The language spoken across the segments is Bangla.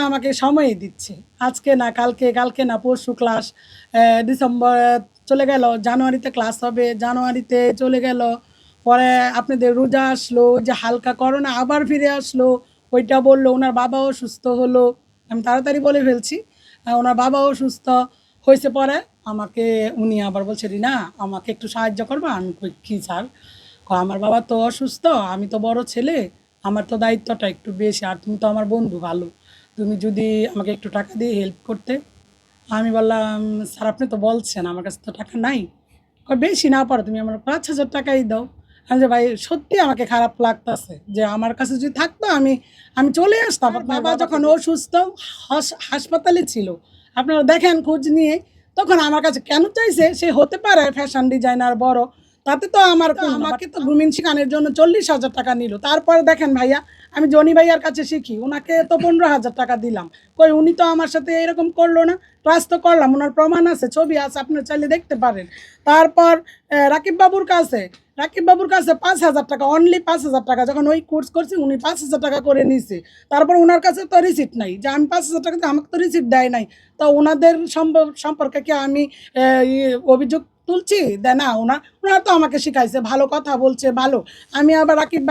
আমাকে সময়ই দিচ্ছে, আজকে না কালকে, কালকে না পরশু ক্লাস, ডিসেম্বর চলে গেল, জানুয়ারিতে ক্লাস হবে, জানুয়ারিতে চলে গেল, পরে আপনাদের রোজা আসলো, ওই যে হালকা করোনা আবার ফিরে আসলো, ওইটা বললো ওনার বাবাও সুস্থ হলো, আমি তাড়াতাড়ি বলে ফেলছি, ওনার বাবাও সুস্থ হয়েছে। পরে আমাকে উনি আবার বলছে, রিনা আমাকে একটু সাহায্য করবা। আমি কই কী স্যার? আমার বাবা তো অসুস্থ, আমি তো বড় ছেলে, আমার তো দায়িত্বটা একটু বেশি, আর তুমি তো আমার বন্ধু ভালো, তুমি যদি আমাকে একটু টাকা দিয়ে হেল্প করতে। আমি বললাম, স্যার আপনি তো বলছেন আমার কাছে তো টাকা নাই। বেশি না পারো, তুমি আমার 5,000 টাকাই দাও। আমি যে ভাই সত্যি আমাকে খারাপ লাগতেছে, যে আমার কাছে যদি থাকতো আমি আমি চলে আসতাম। বাবা যখন অসুস্থ হাসপাতালে ছিল, আপনারা দেখেন খোঁজ নিয়ে, তখন আমার কাছে কেন চাইছে? সে হতে পারে ফ্যাশন ডিজাইনার বড়, তাতে তো আমার আমাকে তো গ্রুমিং শেখানোর জন্য 40,000 টাকা নিল। তারপরে দেখেন ভাইয়া, আমি জনি ভাইয়ার কাছে শিখি, ওনাকে তো 15,000 টাকা দিলাম। কই উনি তো আমার সাথে এরকম করলো না, ক্লাস তো করলাম, ওনার প্রমাণ আছে, ছবি আছে, আপনার চাইলে দেখতে পারেন। তারপর রাকিব বাবুর কাছে 5,000 টাকা, অনলি 5,000 টাকা, যখন ওই কোর্স করছি উনি 5,000 টাকা করে নিছে। তারপর ওনার কাছে তো রিসিট নাই, যে আমি 5,000 টাকা আমাকে তো রিসিট দেয় নাই। তো ওনাদের সম্পর্কে কি আমি অভিযোগ তুলছি? দেয় না, ওনারা তো আমাকে শিখাইছে, ভালো কথা বলছে, ভালো। আমি আবার রাকিব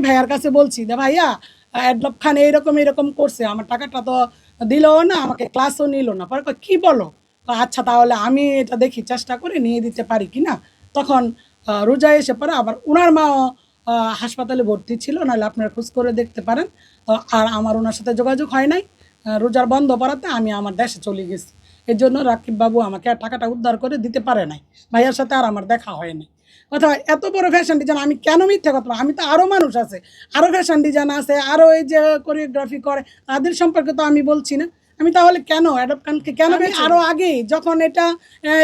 ভাইয়ার কাছে বলছি, যে ভাইয়া অ্যাডলব খান এইরকম এরকম করছে, আমার টাকাটা তো দিলও না, আমাকে ক্লাসও নিল না। পরে কয়, কি বলো? আচ্ছা তাহলে আমি এটা দেখি, চেষ্টা করে নিয়ে দিতে পারি কি না। তখন রোজা এসে পরে আবার ওনার মাও হাসপাতালে ভর্তি ছিল, নাহলে আপনারা খোঁজ করে দেখতে পারেন। আর আমার ওনার সাথে যোগাযোগ হয় নাই, রোজার বন্ধ পড়াতে আমি আমার দেশে চলে গেছি। এর জন্য রাকিববাবু আমাকে আর টাকাটা উদ্ধার করে দিতে পারে নাই, ভাইয়ার সাথে আর আমার দেখা হয় নাই। কথা এত বড় ফ্যাশন ডিজাইন, আমি কেন মিথ্যা কথা বলবো? আমি তো আরও মানুষ আছে, আরও ফ্যাশন ডিজাইন আছে, আরও এই যে কোরিওগ্রাফি করে, তাদের সম্পর্কে তো আমি বলছি না। আমি তাহলে কেন অ্যাডপ খানকে কেন? আরও আগেই যখন এটা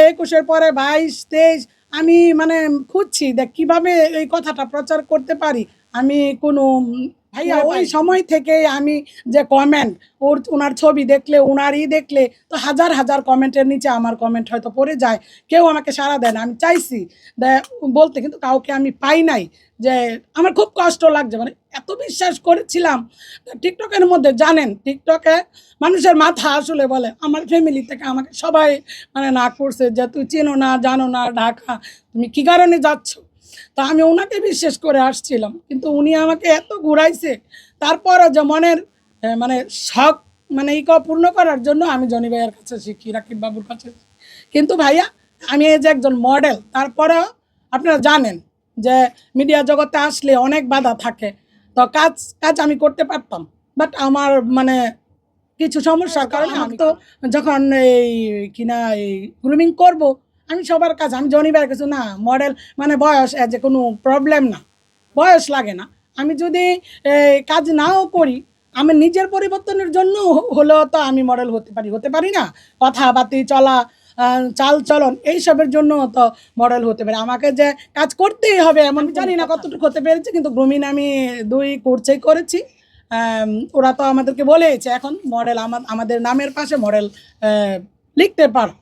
21-এর পরে 22-23 আমি মানে খুঁজছি দেখ কীভাবে এই কথাটা প্রচার করতে পারি। আমি কোনো ভাইয়া ওই সময় থেকে আমি যে কমেন্ট, ওনার ছবি দেখলে, ওনারই দেখলে তো হাজার হাজার কমেন্টের নিচে আমার কমেন্ট হয়তো পড়ে যায়, কেউ আমাকে সাড়া দেয় না। আমি চাইছি বলতে, কিন্তু কাউকে আমি পাই নাই। যে আমার খুব কষ্ট লাগছে, মানে এত বিশ্বাস করেছিলাম। টিকটকের মধ্যে জানেন, টিকটকে মানুষের মাথা আসলে বলে, আমার ফ্যামিলি থেকে আমাকে সবাই মানে না করছে, যে তুই চেনো না, জানো না ঢাকা, তুমি কী কারণে যাচ্ছ। তা আমি ওনাকে বিশ্বাস করে আসছিলাম, কিন্তু উনি আমাকে এত ঘুরাইছে। তারপরও যে মনের মানে শখ মানে পূর্ণ করার জন্য আমি জনি ভাইয়ার কাছে শিখি, রাকিব বাবুর কাছে। কিন্তু ভাইয়া আমি এই যে একজন মডেল, তারপরেও আপনারা জানেন যে মিডিয়া জগতে আসলে অনেক বাধা থাকে। তো কাজ আমি করতে পারতাম, বাট আমার মানে কিছু সমস্যার কারণে আমি তো যখন এই কিনা এই গ্রুমিং করব, আমি সবার কাছে, আমি জনি ভাইয়ের কাছে না, মডেল মানে বয়স যে কোনো প্রবলেম না, বয়স লাগে না। আমি যদি কাজ নাও করি, আমি নিজের পরিবর্তনের জন্য হলেও তো আমি মডেল হতে পারি না। কথাবার্তি চলা, চাল চলন এইসবের জন্য তো মডেল হতে পারে। আমাকে যে কাজ করতেই হবে এমন জানি না কতটুকু হতে পেরেছি, কিন্তু গ্রুমিং আমি 2 কোর্সেই করেছি। ওরা তো আমাদেরকে বলেছে এখন মডেল আমাদের নামের পাশে মডেল লিখতে পারো।